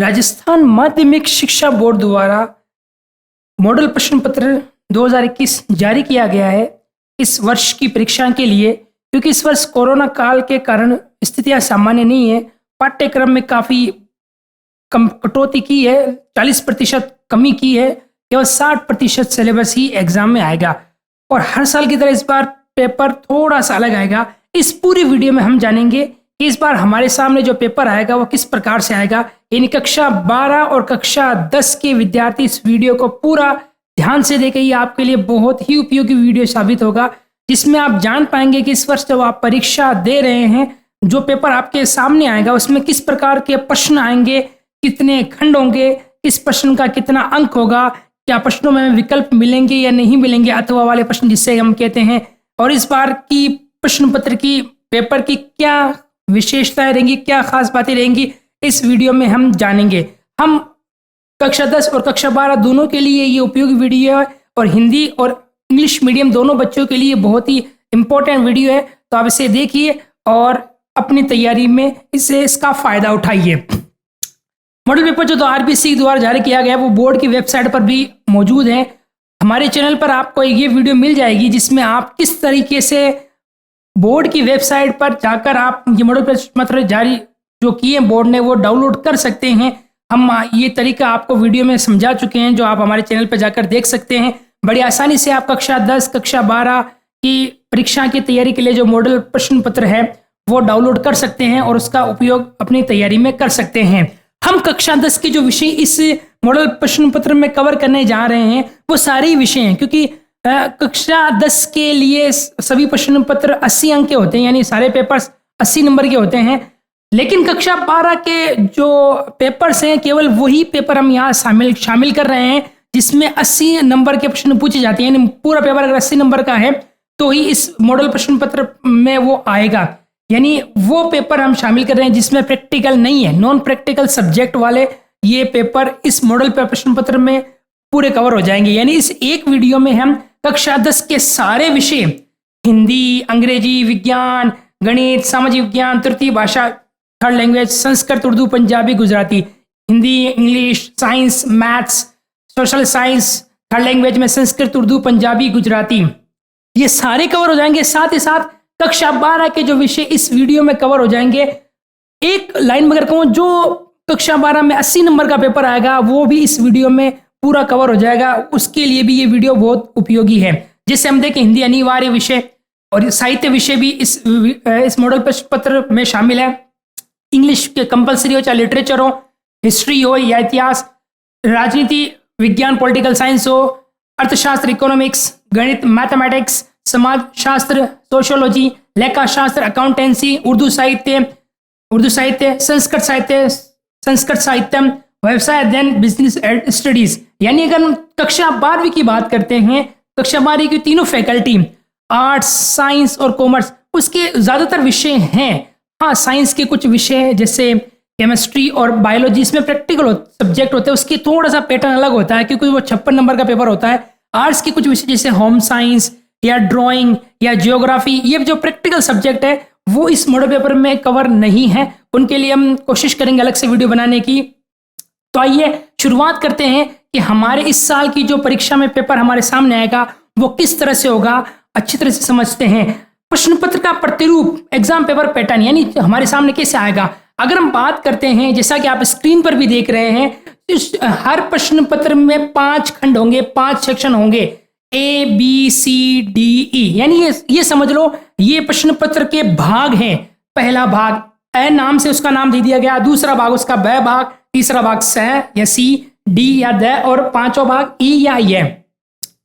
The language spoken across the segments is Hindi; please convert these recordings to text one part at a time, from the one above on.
राजस्थान माध्यमिक शिक्षा बोर्ड द्वारा मॉडल प्रश्न पत्र 2021 जारी किया गया है इस वर्ष की परीक्षा के लिए। क्योंकि इस वर्ष कोरोना काल के कारण स्थितियां सामान्य नहीं है, पाठ्यक्रम में काफ़ी कटौती की है, 40% कमी की है, केवल 60% सिलेबस ही एग्जाम में आएगा और हर साल की तरह इस बार पेपर थोड़ा सा अलग आएगा। इस पूरी वीडियो में हम जानेंगे कि इस बार हमारे सामने जो पेपर आएगा वो किस प्रकार से आएगा। यानी कक्षा 12 और कक्षा 10 के विद्यार्थी इस वीडियो को पूरा ध्यान से देखें, ये आपके लिए बहुत ही उपयोगी वीडियो साबित होगा, जिसमें आप जान पाएंगे कि इस वर्ष जब आप परीक्षा दे रहे हैं, जो पेपर आपके सामने आएगा उसमें किस प्रकार के प्रश्न आएंगे, कितने खंड होंगे, किस प्रश्न का कितना अंक होगा, क्या प्रश्नों में विकल्प मिलेंगे या नहीं मिलेंगे, अथवा वाले प्रश्न जिससे हम कहते हैं, और इस बार की प्रश्न पत्र की पेपर की क्या विशेषताएं रहेंगी, क्या खास बातें रहेंगी, इस वीडियो में हम जानेंगे। हम कक्षा 10 और कक्षा 12 दोनों के लिए ये उपयोगी वीडियो है और हिंदी और इंग्लिश मीडियम दोनों बच्चों के लिए बहुत ही इंपॉर्टेंट वीडियो है, तो आप इसे देखिए और अपनी तैयारी में इसका फायदा उठाइए। मॉडल पेपर जो आरबीसी द्वारा जारी किया गया है वो बोर्ड की वेबसाइट पर भी मौजूद है। हमारे चैनल पर आपको ये वीडियो मिल जाएगी जिसमें आप किस तरीके से बोर्ड की वेबसाइट पर जाकर आप ये मॉडल प्रश्न पत्र जारी जो किए बोर्ड ने वो डाउनलोड कर सकते हैं। हम ये तरीका आपको वीडियो में समझा चुके हैं जो आप हमारे चैनल पर जाकर देख सकते हैं। बड़ी आसानी से आप कक्षा 10 कक्षा 12 की परीक्षा की तैयारी के लिए जो मॉडल प्रश्न पत्र है वो डाउनलोड कर सकते हैं और उसका उपयोग अपनी तैयारी में कर सकते हैं। हम कक्षा 10 के जो विषय इस मॉडल प्रश्न पत्र में कवर करने जा रहे हैं वो सारे ही विषय हैं, क्योंकि कक्षा 10 के लिए सभी प्रश्न पत्र 80 अंक के होते हैं, यानी सारे पेपर्स 80 नंबर के होते हैं। लेकिन कक्षा 12 के जो पेपर्स हैं केवल वही पेपर हम यहाँ शामिल कर रहे हैं जिसमें 80 नंबर के प्रश्न पूछे जाते हैं। यानी पूरा पेपर अगर 80 नंबर का है तो ही इस मॉडल प्रश्न पत्र में वो आएगा। यानी वो पेपर हम शामिल कर रहे हैं जिसमें प्रैक्टिकल नहीं है, नॉन प्रैक्टिकल सब्जेक्ट वाले ये पेपर इस मॉडल प्रश्न पत्र में पूरे कवर हो जाएंगे। यानी इस एक वीडियो में हम कक्षा 10 के सारे विषय हिंदी, अंग्रेजी, विज्ञान, गणित, सामाजिक विज्ञान, तृतीय भाषा, third language, Sanskrit, Urdu, Punjabi, Gujarati, Hindi, English, science, maths, social science, third language में संस्कृत, उर्दू, पंजाबी, गुजराती, ये सारे कवर हो जाएंगे। साथ ही साथ कक्षा 12 के जो विषय इस वीडियो में कवर हो जाएंगे। एक लाइन में अगर कहूँ, जो कक्षा 12 में 80 नंबर का पेपर आएगा वो भी इस वीडियो में पूरा कवर हो जाएगा। उसके लिए भी ये वीडियो बहुत उपयोगी है। जैसे हम देखें, हिंदी अनिवार्य विषय और साहित्य विषय भी इस मॉडल प्रश्न पत्र में शामिल है। इंग्लिश के कंपलसरी हो, चाहे लिटरेचर हो, हिस्ट्री हो या इतिहास, राजनीति विज्ञान पॉलिटिकल साइंस हो, अर्थशास्त्र इकोनॉमिक्स, गणित मैथमेटिक्स, समाज शास्त्र सोशियोलॉजी, लेखा शास्त्र अकाउंटेंसी, उर्दू साहित्य संस्कृत साहित्यम, व्यवसाय अध्ययन, बिजनेस स्टडीज। यानी अगर हम कक्षा 12वीं की बात करते हैं, कक्षा 12वीं की तीनों फैकल्टी आर्ट्स, साइंस और कॉमर्स, उसके ज़्यादातर विषय हैं। हाँ, साइंस के कुछ विषय जैसे केमिस्ट्री और बायोलॉजी इसमें प्रैक्टिकल सब्जेक्ट होते हैं, उसकी थोड़ा सा पैटर्न अलग होता है क्योंकि वो 56 नंबर का पेपर होता है। आर्ट्स के कुछ विषय जैसे होम साइंस या ड्राइंग या जियोग्राफी, ये जो प्रैक्टिकल सब्जेक्ट है वो इस मॉडल पेपर में कवर नहीं है। उनके लिए हम कोशिश करेंगे अलग से वीडियो बनाने की। तो आइए शुरुआत करते हैं कि हमारे इस साल की जो परीक्षा में पेपर हमारे सामने आएगा वो किस तरह से होगा, अच्छी तरह से समझते हैं। प्रश्न पत्र का प्रतिरूप एग्जाम पेपर पैटर्न यानी हमारे सामने कैसे आएगा। अगर हम बात करते हैं, जैसा कि आप स्क्रीन पर भी देख रहे हैं, हर प्रश्न पत्र में 5 खंड होंगे, 5 सेक्शन होंगे, A, B, C, D, E। यानी ये समझ लो ये प्रश्न पत्र के भाग हैं। पहला भाग ए नाम से उसका नाम दे दिया गया, दूसरा भाग उसका ब भाग, तीसरा भाग स या C, D या द और पांचवा भाग E या I।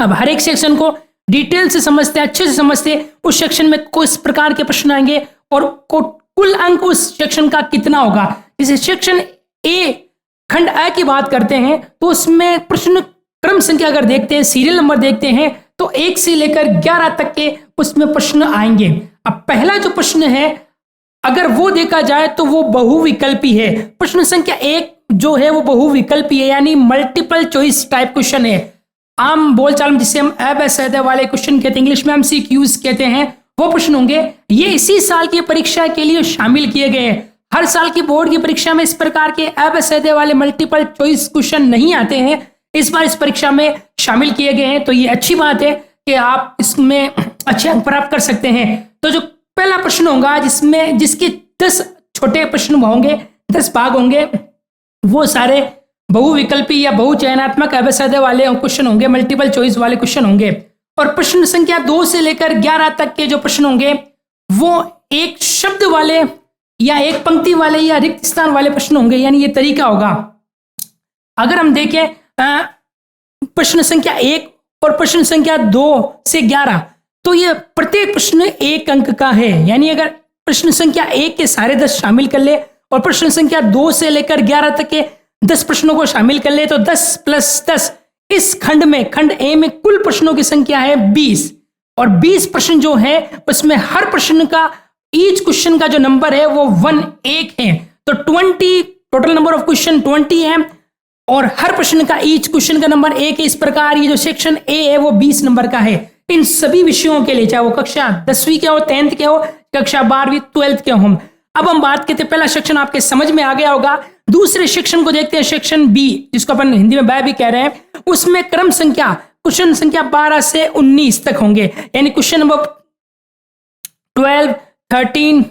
अब हर एक सेक्शन को डिटेल से समझते हैं, अच्छे से समझते हैं, उस सेक्शन में किस प्रकार के प्रश्न आएंगे और कुल अंक उस सेक्शन का कितना होगा। जैसे सेक्शन ए खंड अ की बात करते हैं तो उसमें प्रश्न क्रम संख्या अगर देखते हैं, सीरियल नंबर देखते हैं तो 1 से लेकर 11 तक के उसमें प्रश्न आएंगे। अब पहला जो प्रश्न है अगर वो देखा जाए तो वो बहुविकल्पी है। प्रश्न संख्या 1 जो है वो बहुविकल्पी है, यानी मल्टीपल चॉइस टाइप क्वेश्चन है। आम बोलचाल में जिसे हम अबसद वाले क्वेश्चन कहते हैं, इंग्लिश में हम MCQs कहते हैं, वो प्रश्न होंगे। ये इसी साल की परीक्षा के लिए शामिल किए गए हैं। हर साल की बोर्ड की परीक्षा में इस प्रकार के अवैध वाले मल्टीपल चॉइस क्वेश्चन नहीं आते हैं, इस बार इस परीक्षा में शामिल किए गए हैं। तो ये अच्छी बात है कि आप इसमें अच्छे अंक प्राप्त कर सकते हैं। तो जो पहला प्रश्न होगा जिसके 10 छोटे प्रश्न होंगे, 10 भाग होंगे, वो सारे बहुविकल्पी या बहुचयनात्मक अवैध वाले क्वेश्चन होंगे, मल्टीपल चॉइस वाले क्वेश्चन होंगे। और प्रश्न संख्या 2 से लेकर 11 तक के जो प्रश्न होंगे वो एक शब्द वाले या एक पंक्ति वाले या रिक्त स्थान वाले प्रश्न होंगे। यानी ये तरीका होगा। अगर हम देखें प्रश्न संख्या 1 और प्रश्न संख्या 2 से 11, तो ये प्रत्येक प्रश्न 1 अंक का है। यानी अगर प्रश्न संख्या 1 के सारे 10 शामिल कर ले और प्रश्न संख्या 2 से लेकर 11 तक के 10 प्रश्नों को शामिल कर ले, तो 10 + 10 इस खंड ए में कुल प्रश्नों की संख्या है 20। और 20 प्रश्न जो है उसमें हर प्रश्न का ईच क्वेश्चन का जो नंबर है वो 1 है। तो 20 टोटल नंबर ऑफ क्वेश्चन 20 है और हर प्रश्न का ईच क्वेश्चन का नंबर 1 है। इस प्रकार ये जो सेक्शन ए है वो 20 नंबर का है इन सभी विषयों के लिए, चाहे वो कक्षा 10वीं के हो, 10th के हो, कक्षा 12वीं 12th के हो। अब हम बात करते हैं, पहला सेक्शन आपके समझ में आ गया होगा। दूसरे सेक्शन को देखते हैं, सेक्शन बी, जिसको अपन हिंदी में बै भी कह रहे हैं। उसमें क्रम संख्या क्वेश्चन संख्या 12 से 19 तक होंगे। यानी क्वेश्चन नंबर 12, 13,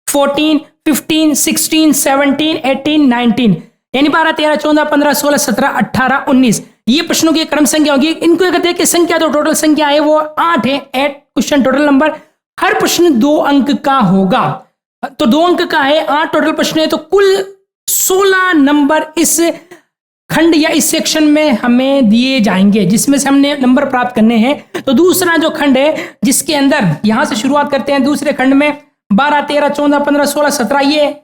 14, 15, 16, 17, 18, 19, यानी 12, 13, 14, 15, 16, 17, 18, 19 ये प्रश्नों की क्रम संख्या होगी। इनको अगर देखें संख्या, तो टोटल संख्या है वो 8 है। 8 क्वेश्चन टोटल नंबर। हर प्रश्न 2 अंक का होगा, तो 2 अंक का है, 8 टोटल प्रश्न है, तो कुल 16 नंबर इस खंड या इस सेक्शन में हमें दिए जाएंगे, जिसमें से हमने नंबर प्राप्त करने हैं। तो दूसरा जो खंड है जिसके अंदर यहां से शुरुआत करते हैं, दूसरे खंड में 12, 13, 14, 15, 16, 17 ये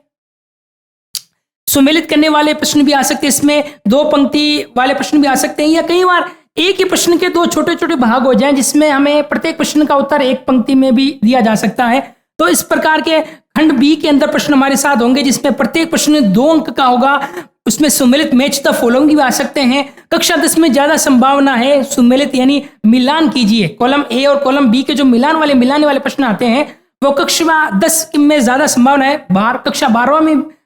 सुमेलित करने वाले प्रश्न भी आ सकते हैं। इसमें 2 पंक्ति वाले प्रश्न भी आ सकते हैं, या कई बार एक ही प्रश्न के 2 छोटे छोटे भाग हो जाएं, जिसमें हमें प्रत्येक प्रश्न का उत्तर एक पंक्ति में भी दिया जा सकता है। तो इस प्रकार के खंड बी के अंदर प्रश्न हमारे साथ होंगे, जिसमें प्रत्येक प्रश्न 2 अंक का होगा। उसमें सुमेलित मैच द फॉलोइंग भी आ सकते हैं। कक्षा 10 में ज्यादा संभावना है सुमेलित, यानी मिलान कीजिए। कॉलम ए और कॉलम बी के जो मिलाने वाले प्रश्न आते हैं वो कक्षा 10 में ज्यादा संभावना है। कक्षा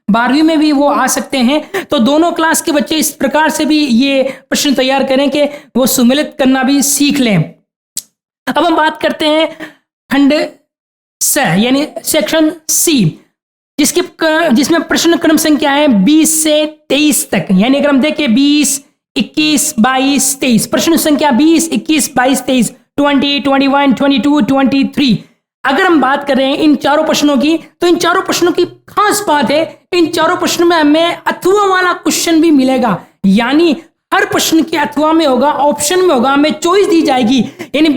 12वीं में भी वो आ सकते हैं। तो दोनों क्लास के बच्चे इस प्रकार से भी ये प्रश्न तैयार करें कि वो सुमेलित करना भी सीख लें। अब हम बात करते हैं खंड स, यानी सेक्शन सी, जिसमें प्रश्न क्रम संख्या है 20 से 23 तक। यानी अगर हम देखें 20, 21, 22, 23, प्रश्न संख्या 20, 21, 22, 23, 20, 21, 22, 23। अगर हम बात कर रहे हैं इन चारों प्रश्नों की, तो इन चारों प्रश्नों की खास बात है, इन चारों प्रश्नों में हमें अथवा वाला क्वेश्चन भी मिलेगा। यानी हर प्रश्न के अथवा में होगा, ऑप्शन में होगा, हमें चॉइस दी जाएगी। यानी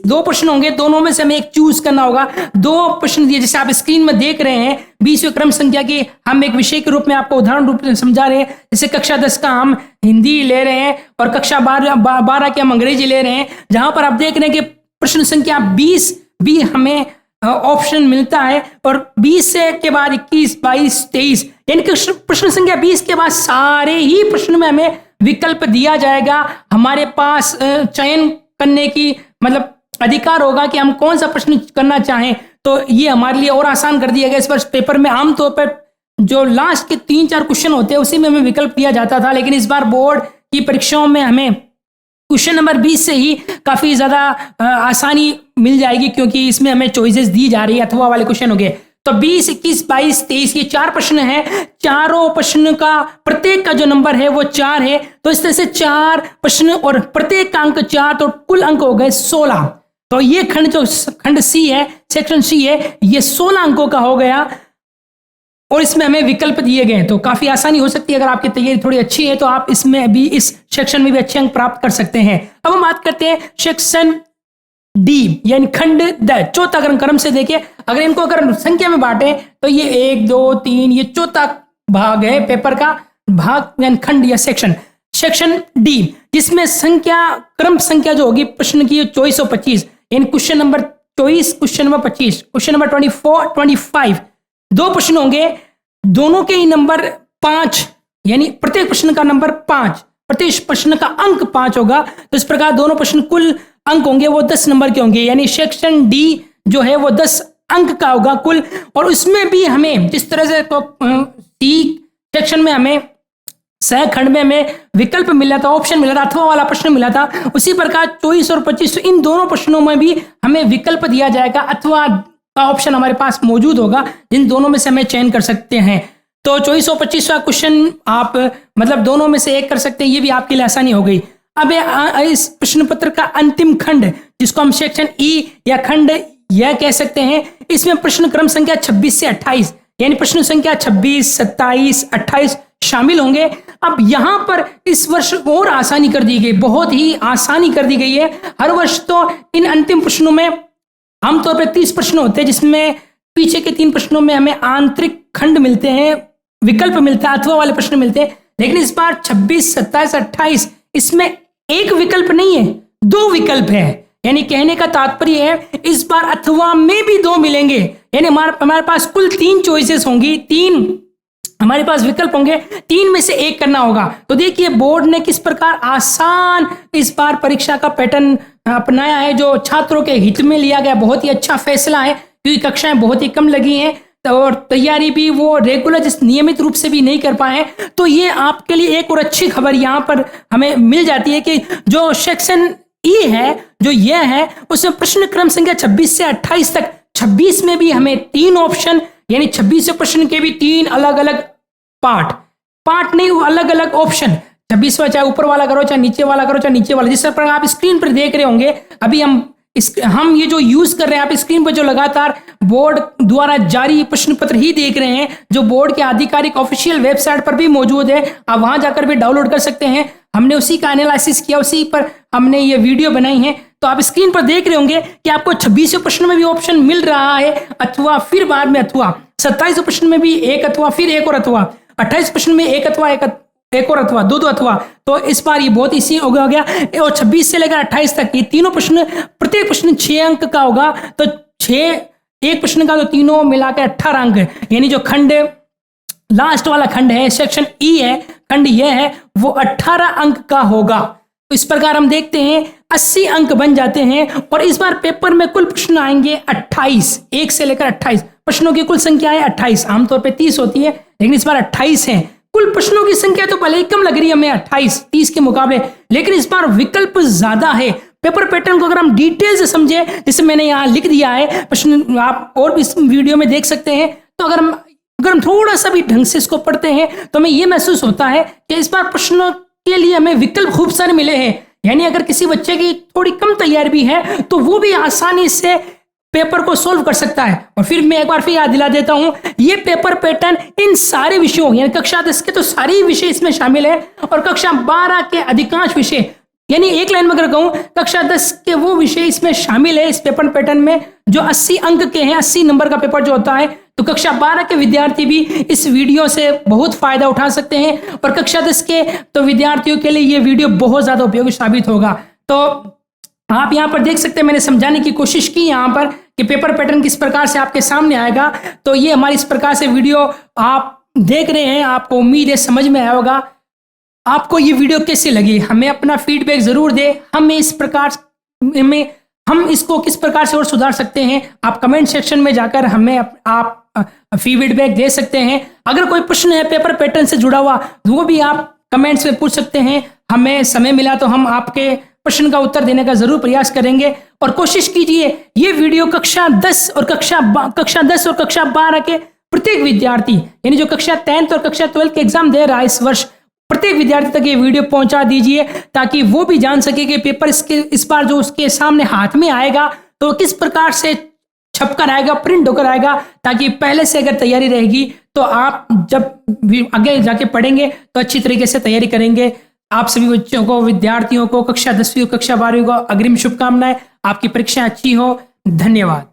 2 प्रश्न होंगे, दोनों में से हमें एक चूज करना होगा। 2 प्रश्न दिए, जैसे आप स्क्रीन में देख रहे हैं 20वें क्रम संख्या की हम एक विषय के रूप में आपको उदाहरण रूप में समझा रहे हैं। जैसे कक्षा 10 का हम हिंदी ले रहे हैं और कक्षा 12 के हम अंग्रेजी ले रहे हैं, जहां पर आप देख रहे हैं कि प्रश्न संख्या 20 भी हमें ऑप्शन मिलता है। और 20 से के बाद 21, 22, 23, यानी प्रश्न संख्या 20 के बाद सारे ही प्रश्न में हमें विकल्प दिया जाएगा। हमारे पास चयन करने की मतलब अधिकार होगा कि हम कौन सा प्रश्न करना चाहें। तो ये हमारे लिए और आसान कर दिया गया। इस वर्ष पेपर में आमतौर पर जो लास्ट के 3-4 क्वेश्चन होते हैं उसी में हमें विकल्प दिया जाता था, लेकिन इस बार बोर्ड की परीक्षाओं में हमें क्वेश्चन नंबर 20 से ही काफी ज्यादा आसानी मिल जाएगी, क्योंकि इसमें हमें चॉइसेस दी जा रही है, अथवा वाले क्वेश्चन हो गए। तो 20, 21, 22, 23 ये 4 प्रश्न हैं। चारों प्रश्न का प्रत्येक का जो नंबर है वो 4 है। तो इस तरह से 4 प्रश्न और प्रत्येक का अंक 4, तो कुल अंक हो गए 16। तो ये खंड सी है, सेक्शन सी है, ये 16 अंकों का हो गया और इसमें हमें विकल्प दिए गए। तो काफी आसानी हो सकती है। अगर आपकी तैयारी थोड़ी अच्छी है तो आप इसमें भी, इस सेक्शन में भी अच्छे अंक प्राप्त कर सकते हैं। अब हम बात करते हैं सेक्शन डी, यानी खंड द, चौथा क्रम से देखिए। अगर इनको अगर संख्या में बांटे तो ये 1, 2, 3, ये चौथा भाग है पेपर का भाग, यानी खंड या सेक्शन डी, जिसमें क्रम संख्या जो होगी प्रश्न की 2425, यानी question number 24, question number 25, question number 24, 25 2 प्रश्न होंगे, दोनों के ही नंबर 5, यानी प्रत्येक प्रश्न का नंबर 5, प्रत्येक प्रश्न का अंक 5 होगा। तो इस प्रकार दोनों प्रश्न कुल अंक होंगे वो 10 नंबर के होंगे। यानी सेक्शन डी जो है वो 10 अंक का होगा कुल। और उसमें भी हमें जिस तरह से सी सेक्शन में हमें सह खंड में हमें विकल्प मिला था, ऑप्शन मिला था, अथवा वाला प्रश्न मिला था, उसी प्रकार 24 और 25 इन दोनों प्रश्नों में भी हमें विकल्प दिया जाएगा, अथवा का ऑप्शन हमारे पास मौजूद होगा, जिन दोनों में से हमें चयन कर सकते हैं। तो 24 और 25वां क्वेश्चन आप मतलब दोनों में से एक कर सकते हैं, ये भी आपके लिए आसानी हो गई। अब इस प्रश्न पत्र का अंतिम खंड, जिसको हम सेक्शन ई या खंड यह कह सकते हैं, इसमें प्रश्न क्रम संख्या 26 से 28 यानी प्रश्न संख्या 26, 27, 28 शामिल होंगे। अब यहां पर इस वर्ष और आसानी कर दी गई, बहुत ही आसानी कर दी गई है। हर वर्ष तो इन अंतिम प्रश्नों में आमतौर पर 30 प्रश्न होते हैं, जिसमें पीछे के 3 प्रश्नों में हमें आंतरिक खंड मिलते हैं, विकल्प मिलता है, अथवा वाले प्रश्न मिलते हैं। लेकिन इस बार 26, 27, 28 इसमें एक विकल्प नहीं है, 2 विकल्प है। यानी कहने का तात्पर्य है इस बार अथवा में भी 2 मिलेंगे, यानी हमारे पास कुल 3 चॉइसेस होंगी, 3 हमारे पास विकल्प होंगे, 3 में से 1 करना होगा। तो देखिए बोर्ड ने किस प्रकार आसान इस बार परीक्षा का पैटर्न अपनाया है, जो छात्रों के हित में लिया गया। बहुत ही अच्छा फैसला है, क्योंकि कक्षाएं बहुत ही कम लगी हैं और तैयारी भी वो रेगुलर जिस नियमित रूप से भी नहीं कर पाए। तो ये आपके लिए एक और अच्छी खबर यहाँ पर हमें मिल जाती है कि जो सेक्शन ई है, जो यह है, उसमें प्रश्न क्रम संख्या 26 से 28 तक, 26 में भी हमें 3 ऑप्शन, यानी 26 प्रश्न के भी 3 अलग अलग पार्ट नहीं, अलग अलग ऑप्शन। 26वां चाहे ऊपर वाला करो, चाहे नीचे वाला करो, चाहे नीचे वाला, जिस तरह आप स्क्रीन पर देख रहे होंगे। अभी हम ये जो यूज कर रहे हैं, आप स्क्रीन पर जो लगातार बोर्ड द्वारा जारी प्रश्न पत्र ही देख रहे हैं, जो बोर्ड के आधिकारिक ऑफिशियल वेबसाइट पर भी मौजूद है, आप वहां जाकर भी डाउनलोड कर सकते हैं। हमने उसी का एनालिसिस किया, उसी पर हमने ये वीडियो बनाई है। तो आप स्क्रीन पर देख रहे होंगे कि आपको 26वें प्रश्न में भी ऑप्शन मिल रहा है अथवा, फिर बाद में अथवा, 27वें प्रश्न में भी एक अथवा, फिर एक और अथवा, 28 प्रश्न में एक अथवा, एक और अथवा, 2 अथवा। तो इस बार ये बहुत इसी हो गया। और 26 से लेकर 28 तक ये तीनों प्रश्न, प्रत्येक प्रश्न 6 अंक का होगा। तो 6 एक प्रश्न का तो तीनों मिलाकर 18 अंक, यानी जो खंड लास्ट वाला खंड है, सेक्शन ई है, खंड यह है, वो 18 अंक का होगा। तो इस प्रकार हम देखते हैं 80 अंक बन जाते हैं। और इस बार पेपर में कुल प्रश्न आएंगे 28, 1 से लेकर 28 प्रश्नों की कुल संख्या है 28। आमतौर पे 30 होती है, लेकिन इस बार 28 है। कुल प्रश्नों की संख्या तो भले ही कम लग रही है हमें 28, 30 के मुकाबले, लेकिन इस बार विकल्प ज्यादा है। पेपर पैटर्न को अगर हम डिटेल से समझे, जैसे मैंने यहाँ लिख दिया है प्रश्न, आप और भी इस वीडियो में देख सकते हैं। तो अगर हम थोड़ा सा भी ढंग से इसको पढ़ते हैं, तो हमें यह महसूस होता है कि इस बार प्रश्नों के लिए हमें विकल्प खूब सारे मिले हैं। यानी अगर किसी बच्चे की थोड़ी कम तैयारी भी है, तो वो भी आसानी से पेपर को सोल्व कर सकता है। और फिर मैं एक बार फिर याद दिला देता हूं, ये पेपर पैटर्न इन सारे विषयों, यानी कक्षा 10 के तो सारे विषय इसमें शामिल है, और कक्षा 12 के अधिकांश विषय, यानी एक लाइन में अगर कहूं, कक्षा 10 के वो विषय इसमें शामिल है इस पेपर पैटर्न में, जो 80 अंक के हैं। 80 नंबर का पेपर जो होता है, तो कक्षा 12 के विद्यार्थी भी इस वीडियो से बहुत फायदा उठा सकते हैं, और कक्षा 10 के तो विद्यार्थियों के लिए ये वीडियो बहुत ज्यादा उपयोगी साबित होगा। तो आप यहाँ पर देख सकते हैं, मैंने समझाने की कोशिश की यहाँ पर कि पेपर पैटर्न किस प्रकार से आपके सामने आएगा। तो ये हमारी इस प्रकार से वीडियो आप देख रहे हैं, आपको उम्मीद है समझ में आया होगा। आपको ये वीडियो कैसी लगी, हमें अपना फीडबैक जरूर दें। हमें इस प्रकार में हम इसको किस प्रकार से और सुधार सकते हैं, आप कमेंट सेक्शन में जाकर हमें आप फीडबैक दे सकते हैं। अगर कोई प्रश्न है पेपर पैटर्न से जुड़ा हुआ, वो भी आप कमेंट्स में पूछ सकते हैं। हमें समय मिला तो हम आपके प्रश्न का उत्तर देने का जरूर प्रयास करेंगे। और कोशिश कीजिए ये वीडियो कक्षा 10 और कक्षा 12 के प्रत्येक विद्यार्थी, यानी जो कक्षा 10th और कक्षा 12 के एग्जाम दे रहा है इस वर्ष, प्रत्येक विद्यार्थी तक ये वीडियो पहुंचा दीजिए, ताकि वो भी जान सके कि पेपर इस बार जो उसके सामने हाथ में आएगा, तो किस प्रकार से छपकर आएगा, प्रिंट होकर आएगा, ताकि पहले से अगर तैयारी रहेगी तो आप जब आगे जाके पढ़ेंगे तो अच्छी तरीके से तैयारी करेंगे। आप सभी बच्चों को, विद्यार्थियों को, कक्षा 10वीं और कक्षा 12वीं को अग्रिम शुभकामनाएं। आपकी परीक्षा अच्छी हो। धन्यवाद।